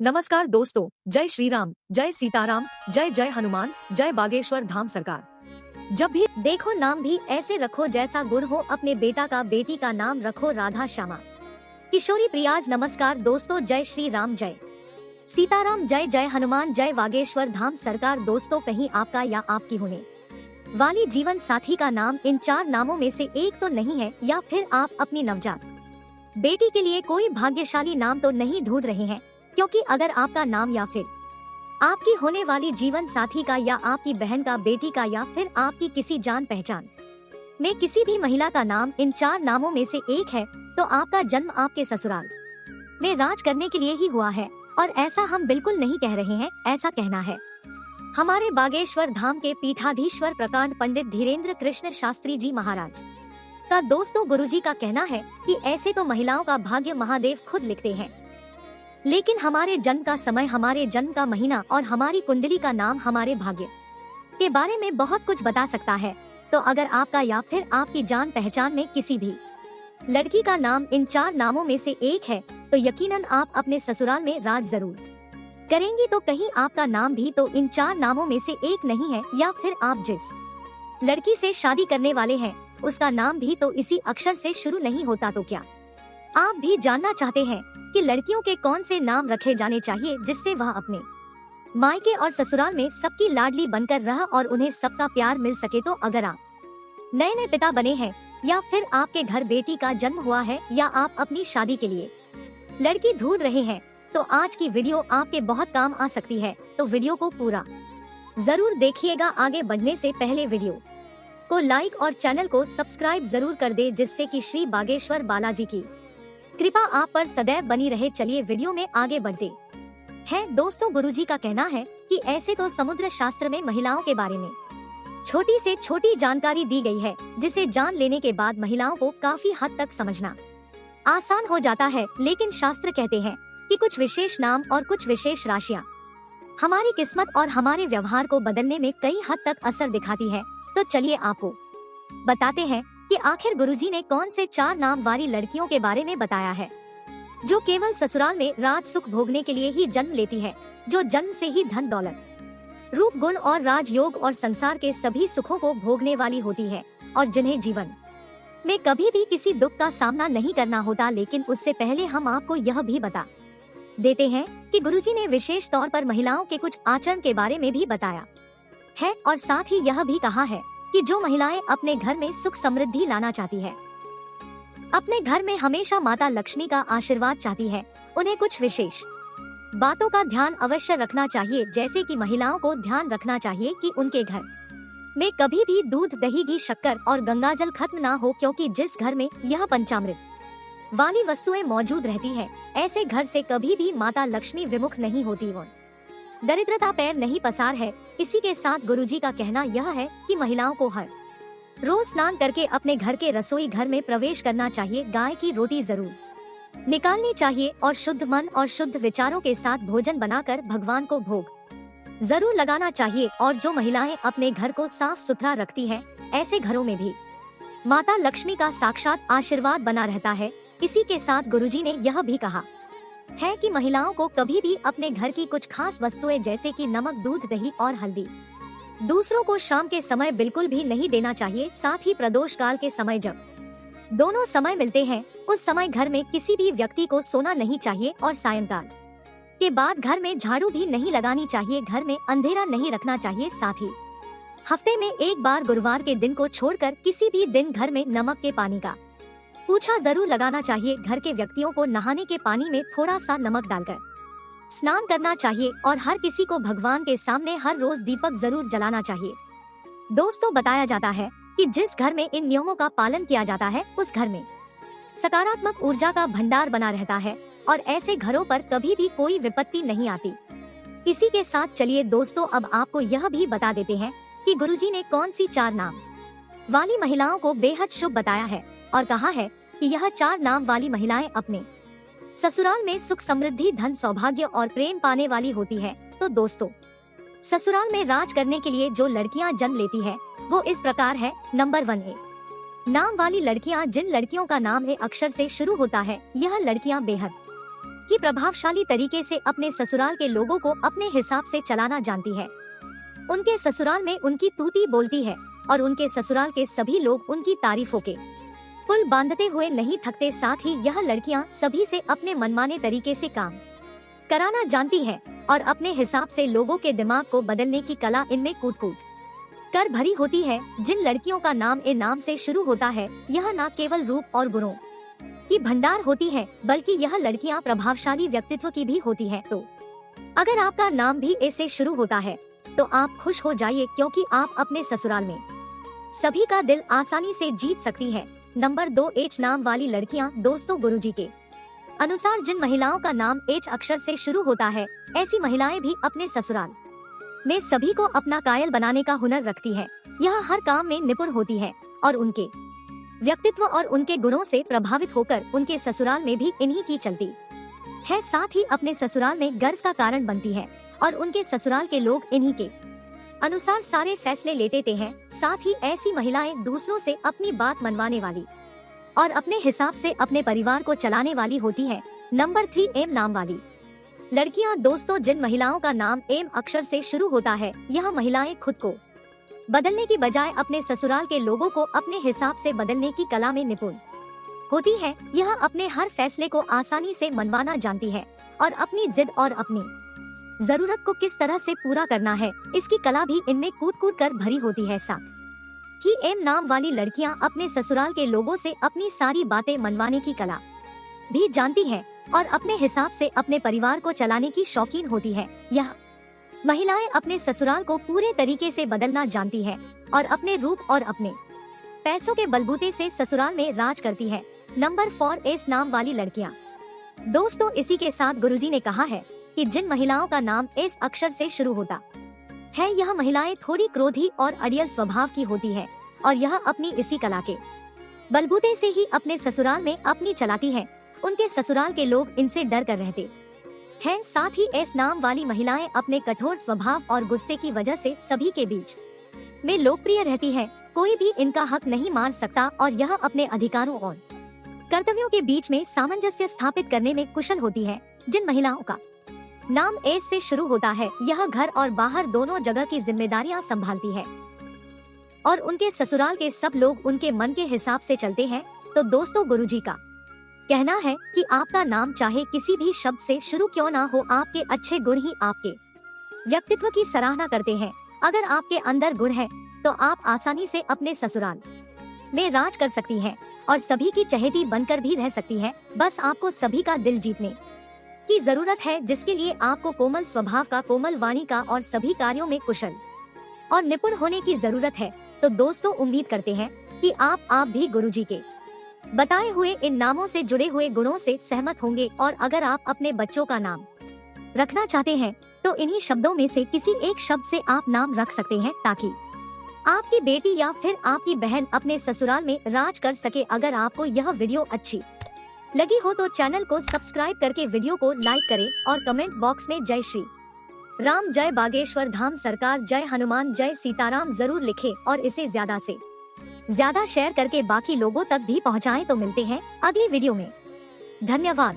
नमस्कार दोस्तों, जय श्री राम, जय सीताराम, जय जय हनुमान, जय बागेश्वर धाम सरकार। जब भी देखो नाम भी ऐसे रखो जैसा गुण हो, अपने बेटा का बेटी का नाम रखो राधा श्यामा। किशोरी प्रियाज नमस्कार दोस्तों, जय श्री राम, जय सीताराम, जय जय हनुमान, जय बागेश्वर धाम सरकार। दोस्तों, कहीं आपका या आपकी होने वाली जीवन साथी का नाम इन 4 नामों में से एक तो नहीं है, या फिर आप अपनी नवजात बेटी के लिए कोई भाग्यशाली नाम तो नहीं ढूंढ रहे हैं, क्योंकि अगर आपका नाम या फिर आपकी होने वाली जीवन साथी का या आपकी बहन का, बेटी का या फिर आपकी किसी जान पहचान में किसी भी महिला का नाम इन 4 नामों में से एक है, तो आपका जन्म आपके ससुराल में राज करने के लिए ही हुआ है। और ऐसा हम बिल्कुल नहीं कह रहे हैं, ऐसा कहना है हमारे बागेश्वर धाम के पीठाधीश्वर प्रकांड पंडित धीरेन्द्र कृष्ण शास्त्री जी महाराज का। दोस्तों, गुरुजी का कहना है कि ऐसे तो महिलाओं का भाग्य महादेव खुद लिखते हैं, लेकिन हमारे जन्म का समय, हमारे जन्म का महीना और हमारी कुंडली का नाम हमारे भाग्य के बारे में बहुत कुछ बता सकता है। तो अगर आपका या फिर आपकी जान पहचान में किसी भी लड़की का नाम इन 4 नामों में से एक है, तो यकीनन आप अपने ससुराल में राज जरूर करेंगी। तो कहीं आपका नाम भी तो इन 4 नामों में से एक नहीं है, या फिर आप जिस लड़की से शादी करने वाले हैं उसका नाम भी तो इसी अक्षर से शुरू नहीं होता। तो क्या आप भी जानना चाहते हैं कि लड़कियों के कौन से नाम रखे जाने चाहिए, जिससे वह अपने मायके और ससुराल में सबकी लाडली बनकर रह और उन्हें सबका प्यार मिल सके? तो अगर आप नए नए पिता बने हैं, या फिर आपके घर बेटी का जन्म हुआ है, या आप अपनी शादी के लिए लड़की ढूंढ रहे हैं, तो आज की वीडियो आपके बहुत काम आ सकती है। तो वीडियो को पूरा जरूर देखिएगा। आगे बढ़ने से पहले वीडियो को लाइक और चैनल को सब्सक्राइब जरूर कर दे, जिससे कि श्री बागेश्वर बालाजी की कृपा आप पर सदैव बनी रहे। चलिए वीडियो में आगे बढ़ते हैं। दोस्तों, गुरुजी का कहना है कि ऐसे तो समुद्र शास्त्र में महिलाओं के बारे में छोटी से छोटी जानकारी दी गई है, जिसे जान लेने के बाद महिलाओं को काफी हद तक समझना आसान हो जाता है। लेकिन शास्त्र कहते हैं कि कुछ विशेष नाम और कुछ विशेष राशियां हमारी किस्मत और हमारे व्यवहार को बदलने में कई हद तक असर दिखाती है। तो चलिए आपको बताते हैं कि आखिर गुरुजी ने कौन से 4 नाम वाली लड़कियों के बारे में बताया है, जो केवल ससुराल में राज सुख भोगने के लिए ही जन्म लेती है, जो जन्म से ही धन दौलत, रूप गुण और राजयोग और संसार के सभी सुखों को भोगने वाली होती है, और जिन्हें जीवन में कभी भी किसी दुख का सामना नहीं करना होता। लेकिन उससे पहले हम आपको यह भी बता देते हैं कि गुरुजी ने विशेष तौर पर महिलाओं के कुछ आचरण के बारे में भी बताया है, और साथ ही यह भी कहा है कि जो महिलाएं अपने घर में सुख समृद्धि लाना चाहती है, अपने घर में हमेशा माता लक्ष्मी का आशीर्वाद चाहती है, उन्हें कुछ विशेष बातों का ध्यान अवश्य रखना चाहिए। जैसे कि महिलाओं को ध्यान रखना चाहिए कि उनके घर में कभी भी दूध, दही, घी, शक्कर और गंगाजल खत्म ना हो, क्योंकि जिस घर में यह पंचामृत वाली वस्तुएं मौजूद रहती है, ऐसे घर से कभी भी माता लक्ष्मी विमुख नहीं होती और दरिद्रता पैर नहीं पसार है। इसी के साथ गुरुजी का कहना यह है कि महिलाओं को हर रोज स्नान करके अपने घर के रसोई घर में प्रवेश करना चाहिए, गाय की रोटी जरूर निकालनी चाहिए और शुद्ध मन और शुद्ध विचारों के साथ भोजन बनाकर भगवान को भोग जरूर लगाना चाहिए। और जो महिलाएं अपने घर को साफ सुथरा रखती हैं, ऐसे घरों में भी माता लक्ष्मी का साक्षात आशीर्वाद बना रहता है। इसी के साथ गुरुजी ने यह भी कहा है कि महिलाओं को कभी भी अपने घर की कुछ खास वस्तुएं जैसे कि नमक, दूध, दही और हल्दी दूसरों को शाम के समय बिल्कुल भी नहीं देना चाहिए। साथ ही प्रदोष काल के समय, जब दोनों समय मिलते हैं, उस समय घर में किसी भी व्यक्ति को सोना नहीं चाहिए, और सायंकाल के बाद घर में झाड़ू भी नहीं लगानी चाहिए। घर में अंधेरा नहीं रखना चाहिए। साथ ही हफ्ते में एक बार गुरुवार के दिन को छोड़कर किसी भी दिन घर में नमक के पानी का पूछा जरूर लगाना चाहिए। घर के व्यक्तियों को नहाने के पानी में थोड़ा सा नमक डालकर स्नान करना चाहिए, और हर किसी को भगवान के सामने हर रोज दीपक जरूर जलाना चाहिए। दोस्तों, बताया जाता है कि जिस घर में इन नियमों का पालन किया जाता है, उस घर में सकारात्मक ऊर्जा का भंडार बना रहता है, और ऐसे घरों पर कभी भी कोई विपत्ति नहीं आती। इसी के साथ चलिए दोस्तों, अब आपको यह भी बता देते हैं कि गुरुजी ने कौन सी 4 नाम वाली महिलाओं को बेहद शुभ बताया है, और कहा है कि यह 4 नाम वाली महिलाएं अपने ससुराल में सुख समृद्धि, धन, सौभाग्य और प्रेम पाने वाली होती है। तो दोस्तों, ससुराल में राज करने के लिए जो लड़कियां जन्म लेती है, वो इस प्रकार है। नंबर 1 है नाम वाली लड़कियां। जिन लड़कियों का नाम ए अक्षर से शुरू होता है, यह लड़कियां बेहद कि प्रभावशाली तरीके से अपने ससुराल के लोगों को अपने हिसाब से चलाना जानती है। उनके ससुराल में उनकी तूती बोलती है और उनके ससुराल के सभी लोग उनकी तारीफों के पुल बांधते हुए नहीं थकते। साथ ही यह लड़कियां सभी से अपने मनमाने तरीके से काम कराना जानती है और अपने हिसाब से लोगों के दिमाग को बदलने की कला इनमें कूट कूट कर भरी होती है। जिन लड़कियों का नाम ए नाम से शुरू होता है, यह न केवल रूप और गुणों की भंडार होती है, बल्कि यह लड़कियां प्रभावशाली व्यक्तित्व की भी होती है। तो अगर आपका नाम भी ए से शुरू होता है तो आप खुश हो जाइए, क्योंकि आप अपने ससुराल में सभी का दिल आसानी से जीत सकती है। नंबर 2, एच नाम वाली लड़कियां। दोस्तों, गुरुजी के अनुसार जिन महिलाओं का नाम एच अक्षर से शुरू होता है, ऐसी महिलाएं भी अपने ससुराल में सभी को अपना कायल बनाने का हुनर रखती है। यह हर काम में निपुण होती है और उनके व्यक्तित्व और उनके गुणों से प्रभावित होकर उनके ससुराल में भी इन्हीं की चलती है। साथ ही अपने ससुराल में गर्व का कारण बनती है और उनके ससुराल के लोग इन्हीं के अनुसार सारे फैसले लेते हैं। साथ ही ऐसी महिलाएं दूसरों से अपनी बात मनवाने वाली और अपने हिसाब से अपने परिवार को चलाने वाली होती है। नंबर 3, एम नाम वाली लड़कियां। दोस्तों, जिन महिलाओं का नाम एम अक्षर से शुरू होता है, यह महिलाएं खुद को बदलने की बजाय अपने ससुराल के लोगों को अपने हिसाब से बदलने की कला में निपुण होती है। यह अपने हर फैसले को आसानी से मनवाना जानती है और अपनी जिद और अपनी जरूरत को किस तरह से पूरा करना है, इसकी कला भी इनमें कूट कूट कर भरी होती है। साथ ही एम नाम वाली लड़कियां अपने ससुराल के लोगों से अपनी सारी बातें मनवाने की कला भी जानती है और अपने हिसाब से अपने परिवार को चलाने की शौकीन होती है। यह महिलाएं अपने ससुराल को पूरे तरीके से बदलना जानती है और अपने रूप और अपने पैसों के बलबूते से ससुराल में राज करती है। नंबर 4, एस नाम वाली लड़कियां। दोस्तों, इसी के साथ गुरुजी ने कहा है कि जिन महिलाओं का नाम एस अक्षर से शुरू होता है, यह महिलाएं थोड़ी क्रोधी और अड़ियल स्वभाव की होती है और यह अपनी इसी कला के बलबूते से ही अपने ससुराल में अपनी चलाती है। उनके ससुराल के लोग इनसे डर कर रहते हैं। साथ ही एस नाम वाली महिलाएं अपने कठोर स्वभाव और गुस्से की वजह से सभी के बीच में लोकप्रिय रहती है। कोई भी इनका हक नहीं मार सकता और यह अपने अधिकारों और कर्तव्यों के बीच में सामंजस्य स्थापित करने में कुशल होती है। जिन महिलाओं का नाम एस से शुरू होता है, यह घर और बाहर दोनों जगह की जिम्मेदारियां संभालती है और उनके ससुराल के सब लोग उनके मन के हिसाब से चलते हैं। तो दोस्तों, गुरुजी का कहना है कि आपका नाम चाहे किसी भी शब्द से शुरू क्यों ना हो, आपके अच्छे गुण ही आपके व्यक्तित्व की सराहना करते हैं। अगर आपके अंदर गुण है तो आप आसानी से अपने ससुराल में राज कर सकती हैं और सभी की चहेती बनकर भी रह सकती हैं। बस आपको सभी का दिल जीतने की जरूरत है, जिसके लिए आपको कोमल स्वभाव का, कोमल वाणी का और सभी कार्यों में कुशल और निपुण होने की जरूरत है। तो दोस्तों, उम्मीद करते हैं कि आप भी गुरुजी के बताए हुए इन नामों से जुड़े हुए गुणों से सहमत होंगे। और अगर आप अपने बच्चों का नाम रखना चाहते हैं तो इन्हीं शब्दों में से किसी एक शब्द से आप नाम रख सकते हैं, ताकि आपकी बेटी या फिर आपकी बहन अपने ससुराल में राज कर सके। अगर आपको यह वीडियो अच्छी लगी हो तो चैनल को सब्सक्राइब करके वीडियो को लाइक करें और कमेंट बॉक्स में जय श्री राम, जय बागेश्वर धाम सरकार, जय हनुमान, जय सीताराम जरूर लिखें और इसे ज्यादा से ज्यादा शेयर करके बाकी लोगों तक भी पहुंचाएं। तो मिलते हैं अगली वीडियो में। धन्यवाद।